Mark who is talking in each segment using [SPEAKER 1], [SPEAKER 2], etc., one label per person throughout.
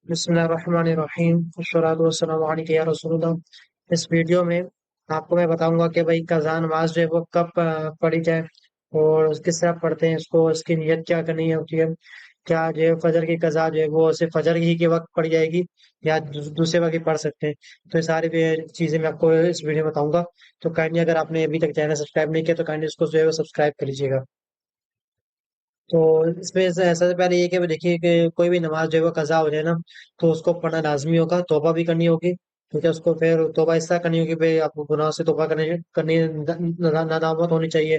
[SPEAKER 1] بسم اللہ الرحمن الرحیم والصلاۃ والسلام علیک یا رسول اللہ۔ اس ویڈیو میں آپ کو میں بتاؤں گا کہ بھائی قضا نماز جو ہے وہ کب پڑھی جائے اور کس طرح پڑھتے ہیں اس کو، اس کی نیت کیا کرنی ہوتی ہے، کیا جو ہے فجر کی قضا جو ہے وہ صرف فجر ہی کے وقت پڑھی جائے گی یا دوسرے وقت بھی پڑھ سکتے ہیں۔ تو یہ ساری چیزیں میں آپ کو اس ویڈیو میں بتاؤں گا، تو کائنڈلی اگر آپ نے ابھی تک چینل سبسکرائب نہیں کیا تو کائنڈلی اس کو جو ہے وہ سبسکرائب کر لیجیے گا۔ تو اس میں سب سے پہلے یہ کہ وہ دیکھیے کہ کوئی بھی نماز جو ہے وہ قضا ہو جائے نا، تو اس کو پڑھنا لازمی ہوگا، توبہ بھی کرنی ہوگی، کیونکہ اس کو پھر توبہ اس طرح کرنی ہوگی بھائی آپ کو گناہ سے توبہ کرنی ندامت ہونی چاہیے،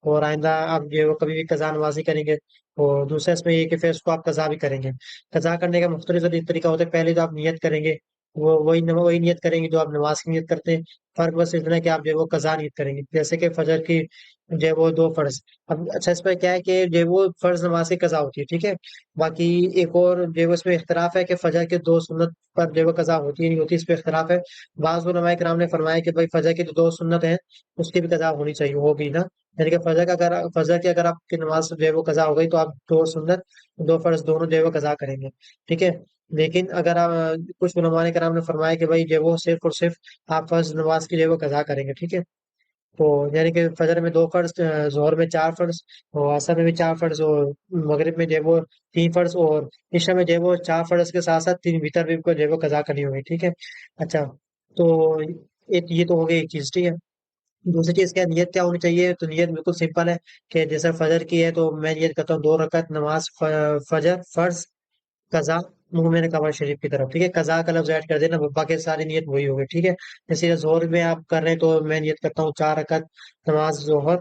[SPEAKER 1] اور آئندہ آپ جو ہے وہ کبھی بھی قضا نمازی کریں گے۔ اور دوسرا اس میں یہ کہ پھر اس کو آپ قضا بھی کریں گے۔ قضا کرنے کا مختلف طریقہ ہوتا ہے، پہلے تو آپ نیت کریں گے، وہ وہی نیت کریں گے جو آپ نماز کی نیت کرتے ہیں، فرق بس اتنا ہے کہ آپ جو ہے وہ قضا نیت کریں گے، جیسے کہ فجر کی جو ہے وہ دو فرض۔ اب اچھا اس پہ کیا ہے کہ جو وہ فرض نماز کی قضا ہوتی ہے، ٹھیک ہے۔ باقی ایک اور جو ہے اس میں اختلاف ہے کہ فجر کے دو سنت پر جو ہے وہ قضا ہوتی ہے نہیں ہوتی، اس پہ اختلاف ہے۔ بعض علماء کرام نے فرمایا کہ بھائی فجر کی جو دو سنت ہیں اس کی بھی قضا ہونی چاہیے، ہوگی نا، یعنی کہ فجر کی اگر آپ کی نماز جو ہے وہ قضا ہو گئی تو آپ دو سنت دو فرض دونوں جو ہے وہ قضا کریں گے، ٹھیک ہے۔ لیکن اگر آپ کچھ علماء کرام نے فرمایا کہ بھائی جو ہے وہ صرف اور صرف آپ فرض نماز کی جو ہے وہ قضا کریں گے، ٹھیک ہے۔ تو یعنی کہ فجر میں دو فرض، ظہر میں چار فرض، اور عصر میں بھی چار فرض، اور مغرب میں جو ہے وہ تین فرض، اور عشاء میں جو ہے وہ چار فرض کے ساتھ ساتھ تین وتر بھی کو جو ہے وہ قضا کرنی ہوگی، ٹھیک ہے۔ اچھا، تو یہ تو ہو گئی ایک چیز، ٹھیک ہے۔ دوسری چیز کیا، نیت کیا ہونی چاہیے؟ تو نیت بالکل سمپل ہے کہ جیسے فجر کی ہے تو میں نیت کرتا ہوں دو رکعت نماز فجر فرض قضا مومن کعبہ شریف کی طرف، ٹھیک ہے۔ قضا کا لفظ ایڈ کر دینا، باقی ساری نیت وہی ہوگی، ٹھیک ہے۔ جیسے زہر میں آپ کر رہے ہیں تو میں نیت کرتا ہوں چار رکعت نماز ظہر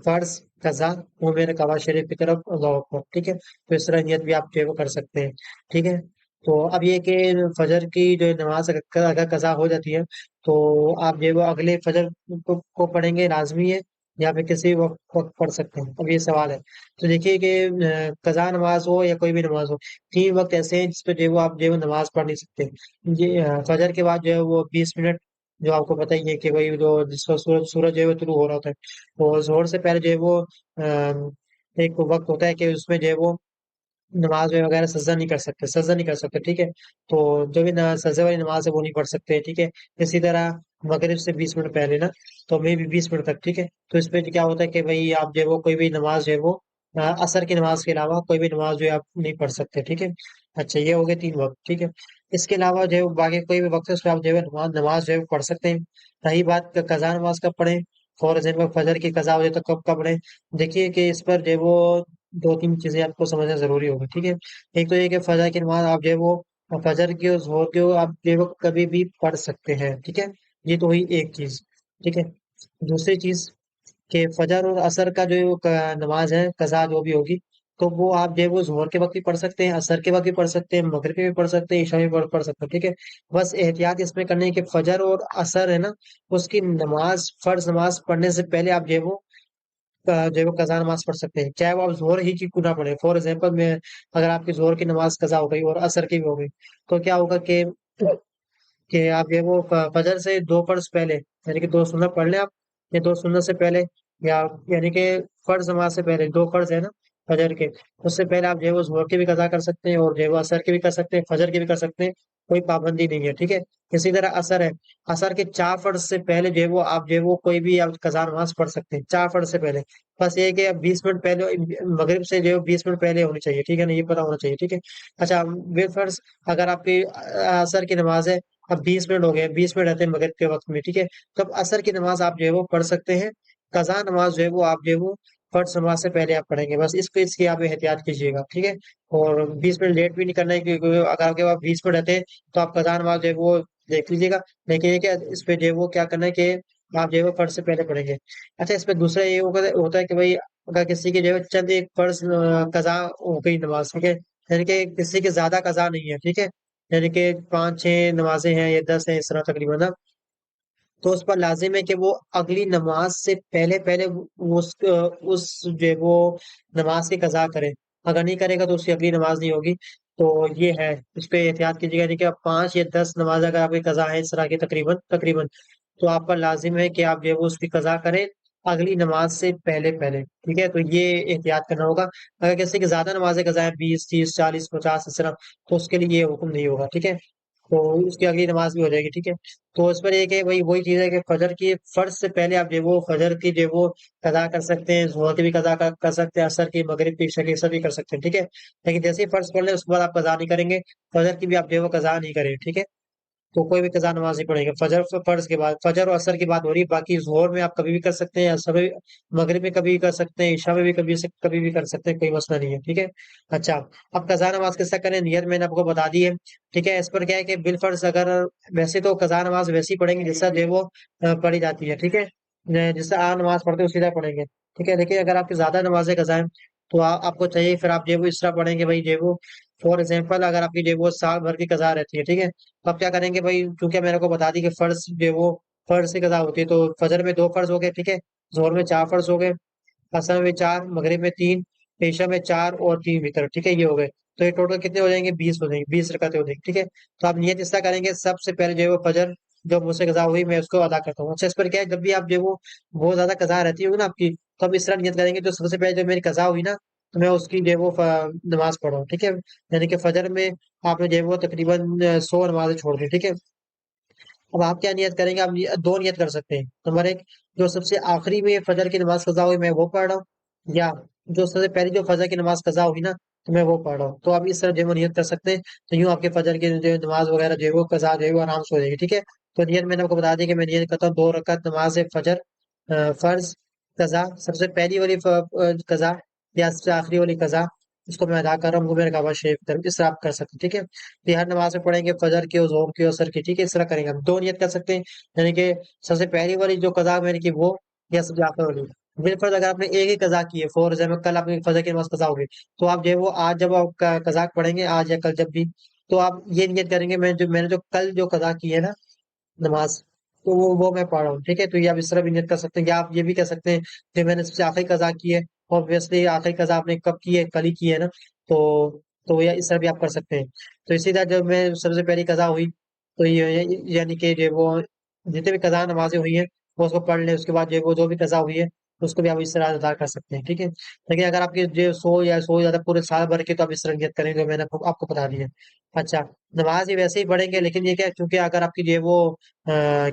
[SPEAKER 1] فرض قضا مومن کعبہ شریف کی طرف، اللہ اکبر، ٹھیک ہے۔ تو اس طرح نیت بھی آپ جو ہے وہ کر سکتے ہیں، ٹھیک ہے۔ تو اب یہ کہ فجر کی جو نماز اگر قضا ہو جاتی ہے تو آپ جو ہے وہ اگلے فجر کو پڑھیں گے، لازمی ہے، یا پھر کسی وقت پڑھ سکتے ہیں؟ اب یہ سوال ہے۔ تو دیکھیے کہ قضا نماز ہو یا کوئی بھی نماز ہو، تین وقت ایسے ہیں جس پہ جو ہے وہ آپ جو ہے وہ نماز پڑھ نہیں سکتے۔ یہ فجر کے بعد جو ہے وہ 20 منٹ، جو آپ کو پتہ ہی ہے کہ بھائی جو جس کا سورج جو ہے وہ طلوع ہو رہا ہوتا ہے، اور ظہر سے پہلے جو ہے وہ ایک وقت ہوتا ہے کہ اس میں جو ہے وہ نماز میں وغیرہ سجدہ نہیں کر سکتے، ٹھیک ہے۔ تو جو بھی سجدے والی نماز ہے وہ نہیں پڑھ سکتے، ٹھیک ہے۔ اسی طرح مغرب سے 20 منٹ پہلے نا، تو میں بھی 20 منٹ تک، ٹھیک ہے۔ تو اس پہ کیا ہوتا ہے کہ بھائی آپ جو ہے وہ کوئی بھی نماز جو ہے وہ عصر کی نماز کے علاوہ کوئی بھی نماز جو ہے آپ نہیں پڑھ سکتے، ٹھیک ہے۔ اچھا، یہ ہو گئے تین وقت، ٹھیک ہے۔ اس کے علاوہ جو ہے وہ باقی کوئی بھی وقت ہے اس پہ آپ جو ہے نماز جو ہے وہ پڑھ سکتے ہیں۔ رہی بات قضا نماز کب پڑھیں، فور ایگزامپل فجر کی قضا ہو جائے تو کب پڑھیں؟ دیکھیے کہ اس پر جو ہے وہ دو تین چیزیں آپ کو سمجھنا ضروری ہوگی، ٹھیک ہے۔ ایک تو یہ کہ فجر کی نماز آپ جو ہے وہ فجر کی اور ظہر کی آپ جو ہے وہ کبھی بھی پڑھ سکتے ہیں، ٹھیک ہے۔ یہ تو ہوئی ایک چیز، ٹھیک ہے۔ دوسری چیز کہ فجر اور عصر کا جو نماز ہے قضا جو بھی ہوگی، تو وہ آپ جو ہے وہ ظہر کے وقت بھی پڑھ سکتے ہیں، عصر کے وقت بھی پڑھ سکتے ہیں، مغرب کے بھی پڑھ سکتے ہیں، عشاء میں بھی پڑھ سکتے ہیں، ٹھیک ہے۔ بس احتیاط اس میں کرنے ہے کہ فجر اور عصر ہے نا، اس کی نماز فرض نماز پڑھنے سے پہلے آپ جو ہے وہ جو ہے وہ قضا نماز پڑھ سکتے ہیں، چاہے وہ آپ ظہر ہی کی کیوں نہ پڑھیں۔ فور ایگزامپل میں اگر آپ کی ظہر کی نماز قضا ہو گئی اور عصر کی بھی ہو گئی، تو کیا ہوگا کہ آپ یہ وہ فجر سے دو فرض پہلے، یعنی کہ دو سنت پڑھ لیں آپ، یا دو سنت سے پہلے، یا یعنی کہ فرض نماز سے پہلے دو فرض ہے نا فجر کے، اس سے پہلے آپ جو ہے وہ ظہر کی بھی قضا کر سکتے ہیں، اور جو ہے وہ عصر کی بھی کر سکتے ہیں، فجر کی بھی کر سکتے ہیں، کوئی پابندی نہیں ہے، ٹھیک ہے۔ اسی طرح عصر ہے، عصر کے چار فرض سے پہلے جو ہے وہ آپ جو ہے وہ کوئی بھی آپ قضا نماز پڑھ سکتے ہیں، چار فرض سے پہلے۔ بس یہ ہے کہ اب 20 منٹ پہلے مغرب سے جو ہے 20 منٹ پہلے ہونی چاہیے، ٹھیک ہے نا، یہ پتا ہونا چاہیے، ٹھیک ہے۔ اچھا، فرض اگر آپ کی عصر کی نماز ہے، اب 20 منٹ ہو گئے، 20 منٹ رہتے ہیں مغرب کے وقت میں، ٹھیک ہے۔ تو اب عصر کی نماز آپ جو ہے وہ پڑھ سکتے ہیں، قضا نماز جو ہے وہ آپ جو ہے وہ فرض نماز سے پہلے آپ پڑھیں گے، بس اس کی آپ احتیاط کیجیے گا، ٹھیک ہے۔ اور 20 منٹ لیٹ بھی نہیں کرنا ہے، کیونکہ اگر آپ کے پاس 20 منٹ رہتے ہیں تو آپ قضا نماز جو ہے وہ دیکھ لیجیے گا، لیکن یہ کہ اس پہ جو ہے وہ کیا کرنا ہے کہ آپ جو ہے وہ فرض سے پہلے پڑھیں گے۔ اچھا، اس پہ دوسرا یہ ہوتا ہے کہ بھائی اگر کسی کی جو ہے چند ایک فرض قضا ہو گئی نماز، ٹھیک ہے، یعنی کہ کسی کی زیادہ قضا نہیں ہے، ٹھیک ہے، یعنی کہ 5 6 نمازیں ہیں یا 10 ہیں، اس طرح تقریباً نا، تو اس پر لازم ہے کہ وہ اگلی نماز سے پہلے پہلے اس جو ہے وہ نماز کی قضا کرے، اگر نہیں کرے گا تو اس کی اگلی نماز نہیں ہوگی۔ تو یہ ہے، اس پہ احتیاط کیجیے گا، یعنی کہ اب 5 یا 10 نماز اگر آپ کی قضا ہے اس طرح کی تقریباً تو آپ پر لازم ہے کہ آپ جو ہے وہ اس کی قضا کریں اگلی نماز سے پہلے پہلے، ٹھیک ہے؟ تو یہ احتیاط کرنا ہوگا۔ اگر کسی کی زیادہ نمازیں قضا ہیں 20 30 40 50 اس طرح، تو اس کے لیے یہ حکم نہیں ہوگا، ٹھیک ہے؟ تو اس کی اگلی نماز بھی ہو جائے گی، ٹھیک ہے؟ تو اس پر یہ کہ بھائی وہی چیز ہے کہ فجر کی فرض سے پہلے آپ جو وہ فجر کی جو وہ قضا کر سکتے ہیں، ظہر کی بھی قضا کر سکتے ہیں، عصر کی، مغرب کی، عشاء کی سب بھی کر سکتے ہیں، ٹھیک ہے؟ لیکن جیسے ہی فرض پڑھ لیں اس کے بعد آپ قضا نہیں کریں گے، فجر کی بھی آپ جو وہ قضا نہیں کریں، ٹھیک ہے؟ تو کوئی بھی قضا نماز نہیں پڑھیں گے فجر فرض کے بعد، فجر اور عصر کی بات ہو رہی ہے، باقی ظہر میں آپ کبھی بھی کر سکتے ہیں، عصر میں، مغرب میں کبھی بھی کر سکتے ہیں، عشاء میں بھی کبھی بھی کر سکتے ہیں، کوئی مسئلہ نہیں ہے، ٹھیک ہے؟ اچھا، اب قضا نماز کیسا کریں؟ نیت میں نے آپ کو بتا دی ہے، ٹھیک ہے؟ اس پر کیا ہے کہ بالفرض اگر ویسے تو قضا نماز ویسے ہی پڑھیں گے جس طرح جو ہے وہ پڑھی جاتی ہے، ٹھیک ہے؟ جس سے عام نماز پڑھتے ہیں اسی طرح پڑھیں گے، ٹھیک ہے؟ لیکن اگر آپ کی زیادہ نمازیں قضا ہیں تو آپ کو چاہیے پھر آپ جو ہے وہ اس طرح پڑھیں گے بھائی جو ہے وہ فار ایگزامپل اگر آپ کی جو ہے وہ سال بھر کی قضا رہتی ہے، ٹھیک ہے؟ تو آپ کیا کریں گے بھائی، کیونکہ میں نے کو بتا دی کہ فرض جو ہے وہ فرض سے قضا ہوتی ہے، تو فجر میں 2 فرض ہو گئے، ٹھیک ہے؟ ظہر میں 4 فرض ہو گئے، عصر میں 4، مغرب میں 3، عشاء میں 4 اور 3 وتر، ٹھیک ہے؟ یہ ہو گئے، تو یہ ٹوٹل کتنے ہو جائیں گے؟ 20 ہو جائیں گے، 20 رکعتیں ہو جائیں گی، ٹھیک ہے؟ تو آپ نیت اس طرح کریں گے سب سے پہلے جو ہے وہ فجر جو مجھ سے قضا ہوئی میں اس کو ادا کرتا ہوں۔ اچھا، اس پر کیا ہے جب بھی آپ جو ہے وہ بہت زیادہ قضا رہتی ہوگی نا آپ کی، تو آپ اس طرح نیت کریں گے جو سب سے پہلے جو میری قضا ہوئی نا تو میں اس کی جو ہے وہ نماز پڑھا ہوں، ٹھیک ہے؟ یعنی کہ فجر میں آپ نے جو ہے وہ تقریباً 100 نمازیں چھوڑ دی، ٹھیک ہے؟ اب آپ کیا نیت کریں گے؟ آپ دو نیت کر سکتے ہیں، نمبر ایک، جو سب سے آخری میں فجر کی نماز قضا ہوئی میں وہ پڑھ رہا ہوں، یا جو سب سے پہلی جو فجر کی نماز قضا ہوئی نا تو میں وہ پڑھ رہا ہوں، تو آپ اس طرح جو ہے وہ نیت کر سکتے ہیں، تو یوں آپ کے فجر کی جو ہے نماز وغیرہ جو ہے وہ قضا جو ہے وہ آرام سے ہو جائے گی، ٹھیک ہے؟ تو نیت میں نے آپ کو بتا دی کہ میں نیت کرتا ہوں 2 رکعت نماز فجر فرض قضا، سب سے پہلی والی قضا یا سب سے آخری والی قضا، اس کو میں ادا کر رہا ہوں، وہ میرے کعبہ شریف کی طرف، اس طرح آپ کر سکتے ہیں، ٹھیک ہے؟ تو یہ ہر نماز میں پڑھیں گے، فجر کی اور ظہر کی اور عصر کی، ٹھیک ہے؟ اس طرح کریں گے، ہم 2 نیت کر سکتے ہیں، یعنی کہ سب سے پہلی والی جو قضا میں نے کی وہ، یا سب سے آخر والی۔ بالفرض اگر آپ نے ایک ہی قضا کی ہے، فور ایگزامپل کل آپ کی فجر کی نماز قضا ہوگی، تو آپ جو ہے وہ آج جب آپ کا قضا پڑھیں گے، آج یا کل جب بھی، تو آپ یہ نیت کریں گے میں نے جو کل جو قضا کی ہے نا نماز، تو وہ میں پڑھ رہا ہوں، ٹھیک ہے؟ تو یہ آپ اس طرح بھی نیت کر سکتے ہیں، یا آپ یہ بھی کہہ سکتے ہیں کہ میں نے سب سے آخری قضا کی ہے، obviously آخری قضا آپ نے کب کی ہے؟ کل ہی کی ہے نا، تو یہ اس طرح بھی آپ کر سکتے ہیں۔ تو اسی طرح جب میں سب سے پہلی قضا ہوئی تو یعنی کہ جو وہ جتنے بھی قضا نمازیں ہوئی ہیں وہ اس کو پڑھ لیں، اس کے بعد جو وہ جو بھی قضا ہوئی ہے اس کو بھی آپ اس طرح ادا کر سکتے ہیں، ٹھیک ہے؟ لیکن اگر آپ کی جو 100 یا 100 زیادہ پورے سال بھر کے، تو آپ اس طرح نیت کریں گے میں نے آپ کو بتا دیا۔ اچھا، نماز یہ ویسے ہی پڑھیں گے، لیکن یہ کیا، کیونکہ اگر آپ کی جو ہے وہ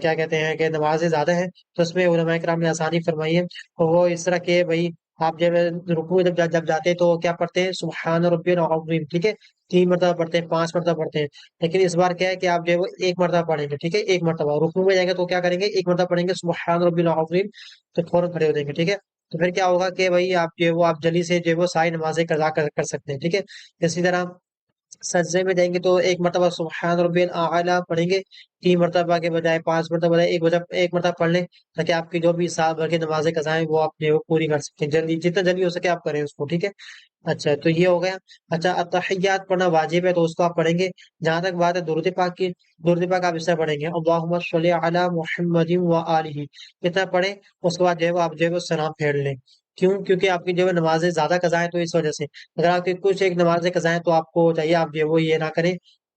[SPEAKER 1] کیا کہتے ہیں کہ نمازیں زیادہ ہیں تو اس میں علماء کرام نے آسانی فرمائی ہے، اور وہ اس طرح کہ بھائی آپ جب رکوع جب جاتے ہیں تو کیا پڑھتے ہیں؟ سبحان ربی العظیم، ٹھیک ہے؟ 3 مرتبہ پڑھتے ہیں، 5 مرتبہ پڑھتے ہیں، لیکن اس بار کیا ہے کہ آپ جو ہے وہ 1 مرتبہ پڑھیں گے، ٹھیک ہے؟ 1 مرتبہ رکوع میں جائیں گے تو کیا کریں گے؟ 1 مرتبہ پڑھیں گے سبحان ربی العظیم، تو فوراً کھڑے ہو جائیں گے، ٹھیک ہے؟ تو پھر کیا ہوگا کہ بھائی آپ جو ہے وہ آپ جلدی سے جو ہے وہ ساری نمازیں قضا کر سکتے ہیں، ٹھیک ہے؟ اسی طرح سجدے میں جائیں گے تو 1 مرتبہ سبحان ربی الاعلیٰ پڑھیں گے، 3 مرتبہ کے بجائے 5 مرتبہ بجائے ایک مرتبہ پڑھ لیں، تاکہ آپ کی جو بھی سال بھر کی نمازیں قضائیں وہ آپ جو ہے وہ پوری کر سکیں، جلدی جتنا جلدی ہو سکے آپ کریں اس کو، ٹھیک ہے؟ اچھا، تو یہ ہو گیا۔ اچھا، التحیات پڑھنا واجب ہے تو اس کو آپ پڑھیں گے۔ جہاں تک بات ہے درود پاک کی، درود پاک آپ اس طرح پڑھیں گے، اللہم صلی علی محمد و آلہ، اتنا پڑھیں، اس کے بعد جو ہے وہ آپ جو ہے وہ سلام پھیر لیں۔ کیونکہ آپ کی جو ہے نمازیں زیادہ قضا ہیں تو اس وجہ سے، اگر آپ کی کچھ ایک نمازیں قضا ہیں تو آپ کو چاہیے آپ جو ہے وہ یہ نہ کریں،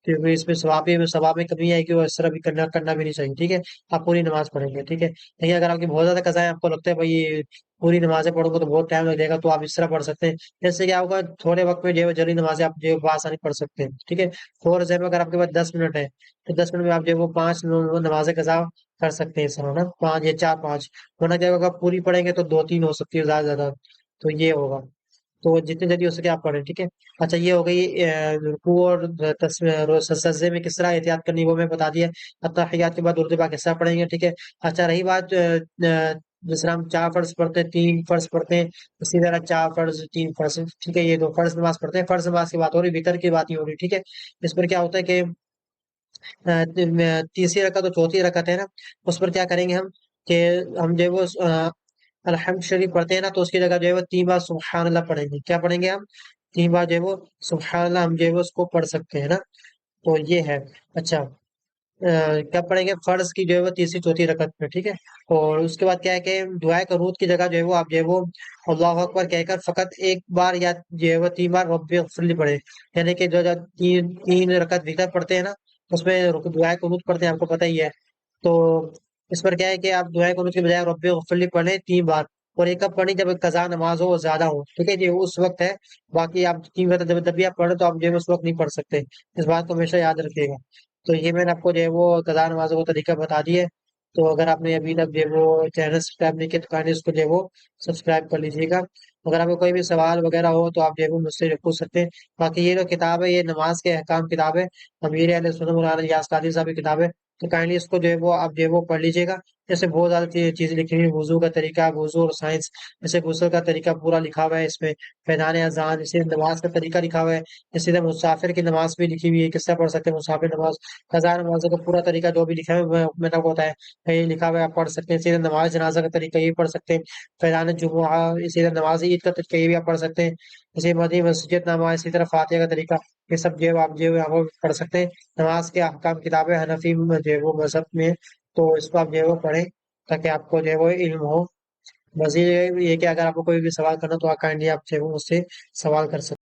[SPEAKER 1] کیونکہ اس میں ثواب میں کمی آئے گی، اور اس طرح بھی کرنا بھی نہیں چاہیے، ٹھیک ہے؟ آپ پوری نماز پڑھیں گے، ٹھیک ہے؟ لیکن اگر آپ کی بہت زیادہ قضا ہے، آپ کو لگتا ہے بھائی یہ پوری نمازیں پڑھوں گے تو بہت ٹائم لگ جائے گا، تو آپ اس طرح پڑھ سکتے ہیں، جیسے کیا ہوگا تھوڑے وقت میں جو ہے جلدی نمازیں آپ جو ہے بآسانی پڑھ سکتے ہیں، ٹھیک ہے؟ فور ایگزامپل اگر آپ کے پاس 10 منٹ ہے تو 10 منٹ میں آپ جو ہے وہ 5 نمازیں قضا کر سکتے ہیں، اس طرح نا 5 یا 4 5، ورنہ کیا ہوگا پوری پڑھیں گے تو 2 3 ہو سکتی ہے زیادہ سے زیادہ، تو یہ ہوگا، تو جتنی جلدی ہو سکے آپ پڑھیں، ٹھیک ہے؟ اچھا، یہ ہو گئی رکوع اور سجدے میں کس طرح احتیاط کرنی وہ میں بتا دیا۔ التحیات کے بعد اردو پاک کس طرح پڑھیں گے، ٹھیک ہے؟ اچھا، رہی بات جس طرح ہم 4 فرض پڑھتے ہیں، 3 فرض پڑھتے ہیں، اسی طرح 4 فرض 3 فرض، ٹھیک ہے؟ یہ 2 فرض نماز پڑھتے ہیں، فرض نماز کی بات ہو رہی، وتر کی بات نہیں ہو رہی، ٹھیک ہے؟ اس پر کیا ہوتا ہے کہ تیسری رکعت اور چوتھی رکعت ہے نا، اس پر کیا کریں گے ہم کہ ہم جو ہے وہ الحمد شریف پڑھتے ہیں نا، تو اس کی جگہ جو ہے وہ 3 بار سبحان اللہ پڑھیں گے، کیا پڑھیں گے ہم؟ 3 بار جو ہے وہ سبحان اللہ ہم جو ہے وہ اس کو پڑھ سکتے ہیں نا، تو یہ ہے۔ اچھا، کیا پڑھیں گے؟ فرض کی جو ہے وہ تیسری چوتھی رکعت میں، ٹھیک ہے؟ اور اس کے بعد کیا ہے کہ دعائے قنوت کی جگہ جو ہے وہ آپ جو ہے وہ اللہ اکبر کہہ کر فقط 1 بار یا جو ہے وہ 3 بار رب اغفر لی پڑھے، یعنی کہ جو جو تین رکعت وتر پڑھتے ہیں نا اس میں دعائے قنوت پڑھتے ہیں، آپ کو پتہ ہی ہے، تو اس پر کیا ہے کہ آپ دعائے قنوت کے بجائے رب اغفر لی پڑھیں 3 بار، اور ایک کب پڑھیں جب قضا نماز ہو زیادہ ہو، ٹھیک ہے جی، اس وقت ہے۔ باقی آپ 3 بار جب بھی آپ پڑھیں تو آپ جو ہے اس وقت نہیں پڑھ سکتے، اس بات کو ہمیشہ یاد رکھیے گا۔ تو یہ میں نے آپ کو جو ہے وہ قضا نمازوں کا طریقہ بتا دیا ہے۔ تو اگر آپ نے ابھی تک جو ہے وہ چینل سبسکرائب نہیں کیا تو کائنڈلی اس کو جو ہے وہ سبسکرائب کر لیجیے گا۔ اگر آپ کو کوئی بھی سوال وغیرہ ہو تو آپ جو ہے وہ مجھ سے پوچھ سکتے ہیں۔ باقی یہ جو کتاب ہے یہ نماز کے احکام کتاب ہے، امیر اہل سنت مولانا یاس قادری صاحب کی کتاب ہے۔ تو کائنڈلی اس کو جو ہے وہ آپ جو ہے وہ پڑھ لیجیے گا۔ جیسے بہت زیادہ چیزیں لکھی ہوئی ہیں، وضو کا طریقہ، وضو اور سائنس، جیسے غسل کا طریقہ پورا لکھا ہوا ہے اس میں، فیضان اذان، اسی نماز کا طریقہ لکھا ہوا ہے، اسی طرح مسافر کی نماز بھی لکھی ہوئی ہے، کس طرح پڑھ سکتے ہیں مسافر نماز، قضا نمازوں کا پورا طریقہ جو بھی لکھا ہے میں نے آپ کو بتایا ہے، یہ لکھا ہوا ہے، آپ پڑھ سکتے ہیں۔ اسی طرح نماز جنازہ کا طریقہ یہ پڑھ سکتے ہیں، فیضان جمعہ، اسی طرح نماز عید کا طریقہ یہ بھی آپ پڑھ سکتے ہیں، اسی مدنی مسجد نامہ، اسی طرح فاتحہ کا طریقہ، یہ سب جو ہے آپ جو ہے وہ پڑھ سکتے ہیں۔ نماز کے احکام کتابیں حنفی میں جو ہے وہ مذہب میں، تو اس کو آپ جو ہے وہ پڑھیں تاکہ آپ کو جو ہے وہ علم ہو۔ بس یہ کہ اگر آپ کو کوئی بھی سوال کرنا تو آپ کائنڈلی آپ جو ہے وہ مجھ سے سوال کر سکتے ہیں۔